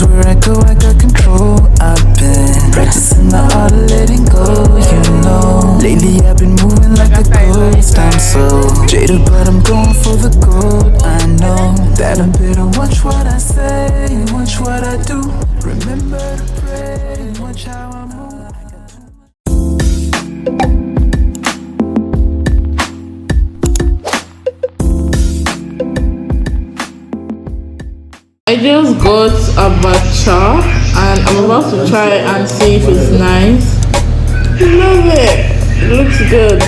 where I go, I got control. I've been practicing the art of letting go, you know. Lately I've been moving like a ghost. I'm so jaded, but I'm going for the gold. I know that I better watch what I say and watch what I do. Remember to pray and watch how I move. I just got a matcha and I'm about to try and see if it's nice. I love it. It looks good.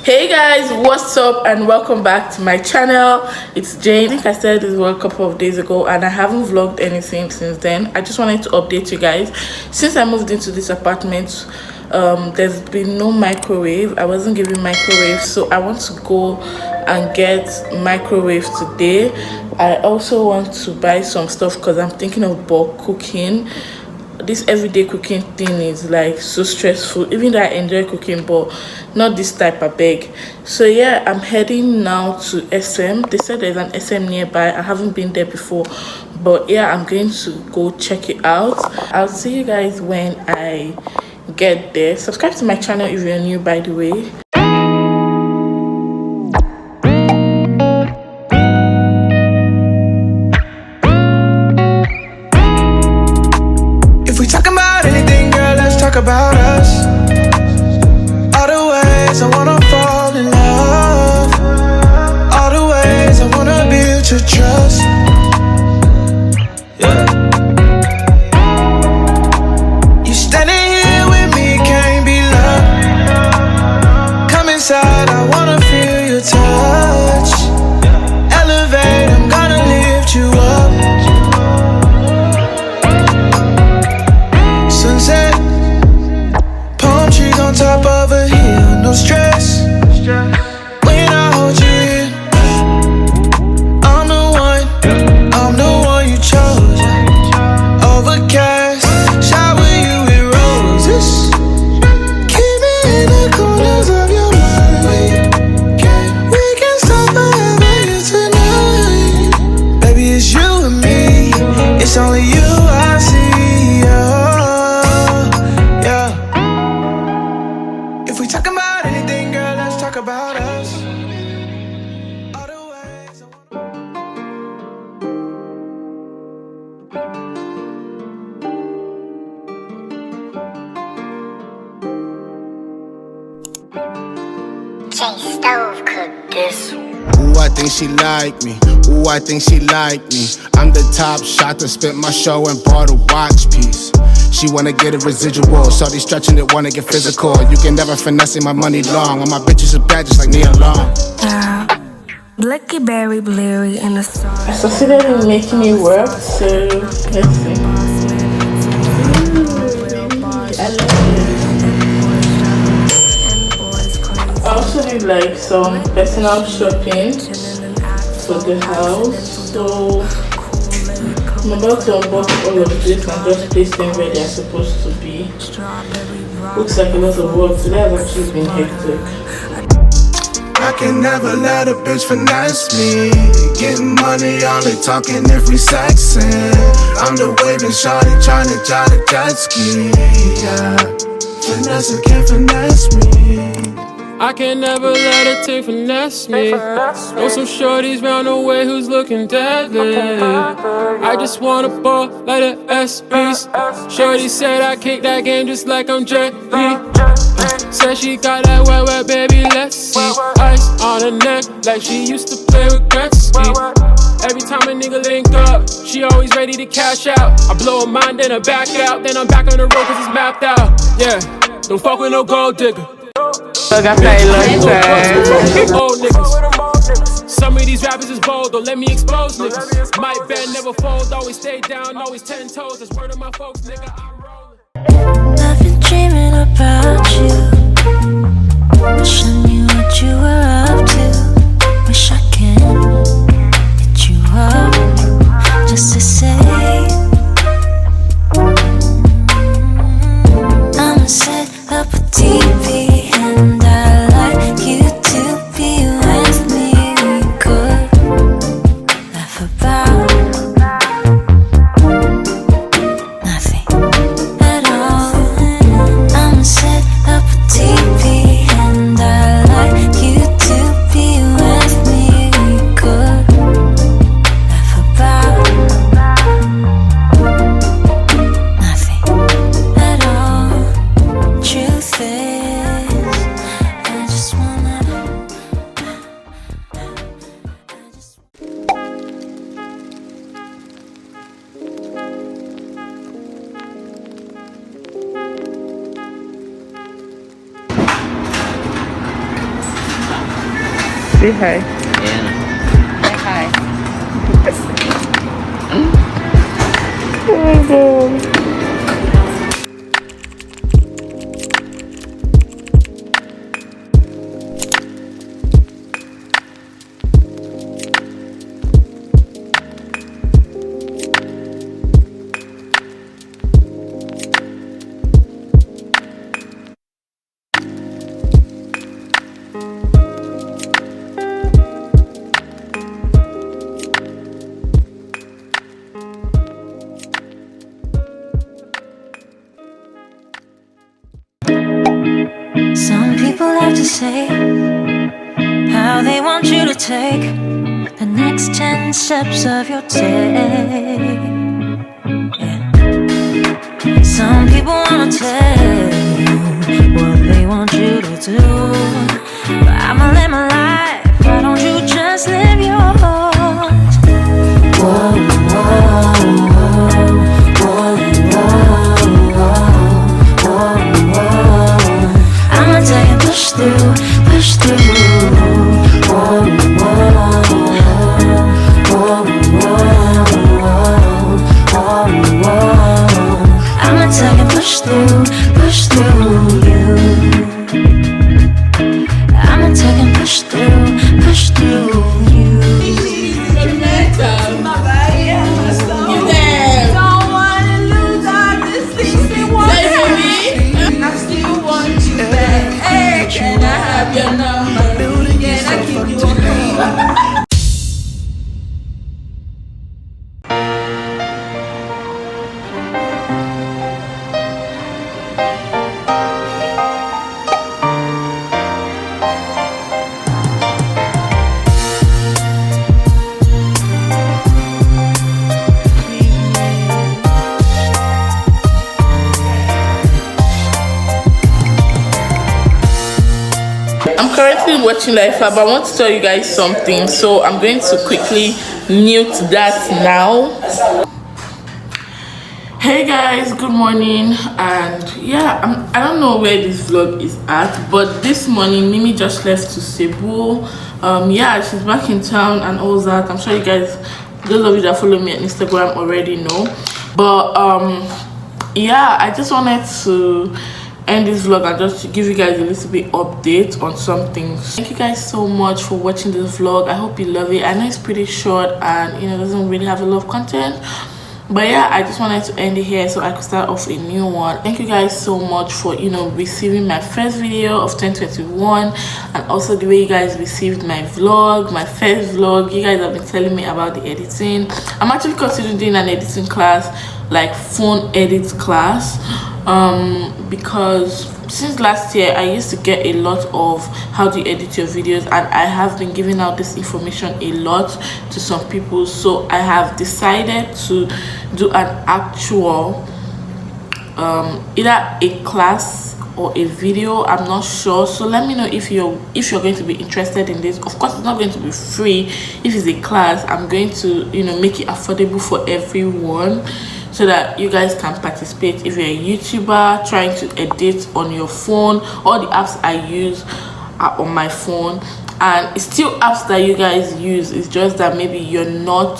Hey guys, what's up and welcome back to my channel. It's Jane. I think I said this a couple of days ago and I haven't vlogged anything since then. I just wanted to update you guys. Since I moved into this apartment, there's been no microwave. I wasn't given microwave, so I want to go and get microwave today. I also want to buy some stuff because I'm thinking of bulk cooking. This everyday cooking thing is like so stressful, even though I enjoy cooking, but not this type of bag. So yeah, I'm heading now to SM. They said there's an SM nearby. I haven't been there before, but yeah, I'm going to go check it out. I'll see you guys when I get there. Subscribe to my channel if you're new, by the way. About us, all the ways I wanna fall in love, all the ways I wanna build your trust. Yeah. You standing here with me, can't be love. Come inside, I wanna feel your touch. Elevate, I'm gonna lift you up. Sunset, on top of a hill, no stress. When I hold you in, I'm the one you chose. Overcast, shower you with roses. Keep me in the corners of your mind. We can stop forever here tonight. Baby, it's you and me, it's only you I see. If we talk about anything, girl, let's talk about us. All the ways I Stove cooked this. Ooh, I think she like me. Ooh, I think she like me. I'm the top shot that spent my show and bought a watch piece. She wanna get a residual, so they stretching it, wanna get physical. You can never finesse my money long. All my bitches are bad just like me alone. Blicky berry bleary in the sun. I succeeded in making it work, so let's see. I love it. I also did like some personal shopping for the house, so I'm about to unbox all of this and just place them where they're supposed to be. Looks like a lot of work, so that's actually been hectic. I can never let a bitch finesse me. Getting money, only talking if we sexin'. I'm the waving shawty tryna drive a jet ski. Yeah, Vanessa can't finesse me. I can never let a thing finesse me. Know some shorties round the way who's looking deadly. I just wanna ball like a S-Beast. Shorty said I kick that game just like I'm Jet Li. Said she got that wet, baby, let's see. Ice on her neck like she used to play with Gretzky. Every time a nigga link up, she always ready to cash out. I blow her mind, then I back out. Then I'm back on the road cause it's mapped out. Yeah, don't fuck with no gold digger. Look, I play Old niggas. Some of these rappers is bold, don't let me expose niggas. My bed never fold, always stay down, always 10 toes. That's word of my folks, nigga. I'm rolling. I've been dreaming about you. Wish I knew what you were up to. Wish I can hit you up just to say I'ma set up a TV. And I like you to be with me. We could laugh about nothing at all. I'ma set up a TV. And I like you to be with me. We could laugh about nothing at all. Truth is, say hi. Yeah. Say hi. Oh my god. some people have to say how they want you to take the next 10 steps of your day. Yeah. Some people wanna tell you what they want you to do, but I'ma live my life. Why don't you just live yours? Whoa, whoa, whoa, whoa, whoa, whoa, whoa. I'ma tell you push through, push through. Whoa, whoa, whoa, whoa, whoa, whoa. I'ma tell you push through, push through you. I'ma tell you push through you. Don't wanna lose all this things we want. I still want you back. Hey, can I have your number? I'm currently watching Life, but I want to tell you guys something, so I'm going to quickly mute that now. Hey guys, good morning. And yeah, I don't know where this vlog is at, but this morning Mimi just left to Cebu. Yeah, she's back in town and all that. I'm sure you guys, those of you that follow me on Instagram already know, but yeah, I just wanted to end this vlog and just to give you guys a little bit update on some things. Thank you guys so much for watching this vlog. I hope you love it. I know it's pretty short and doesn't really have a lot of content, but yeah, I just wanted to end it here so I could start off a new one. Thank you guys so much for receiving my first video of 2021, and also the way you guys received my vlog, my first vlog. You guys have been telling me about the editing. I'm actually considering doing an editing class, like phone edit class, because since last year I used to get a lot of how to edit your videos, and I have been giving out this information a lot to some people. So I have decided to do an actual either a class or a video, I'm not sure. So let me know if you're going to be interested in this. Of course, it's not going to be free. If it's a class, I'm going to make it affordable for everyone, so that you guys can participate. If you're a YouTuber trying to edit on your phone, all the apps I use are on my phone, and it's still apps that you guys use. It's just that maybe you're not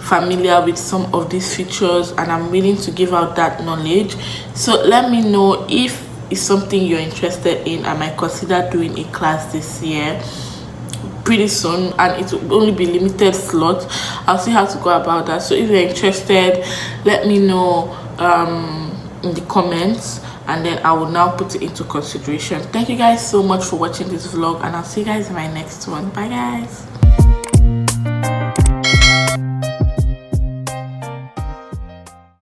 familiar with some of these features, and I'm willing to give out that knowledge. So let me know if it's something you're interested in. I might consider doing a class this year pretty soon, and it will only be limited slots. I'll see how to go about that. So if you're interested, let me know in the comments, and then I will now put it into consideration. Thank you guys so much for watching this vlog, and I'll see you guys in my next one. Bye guys.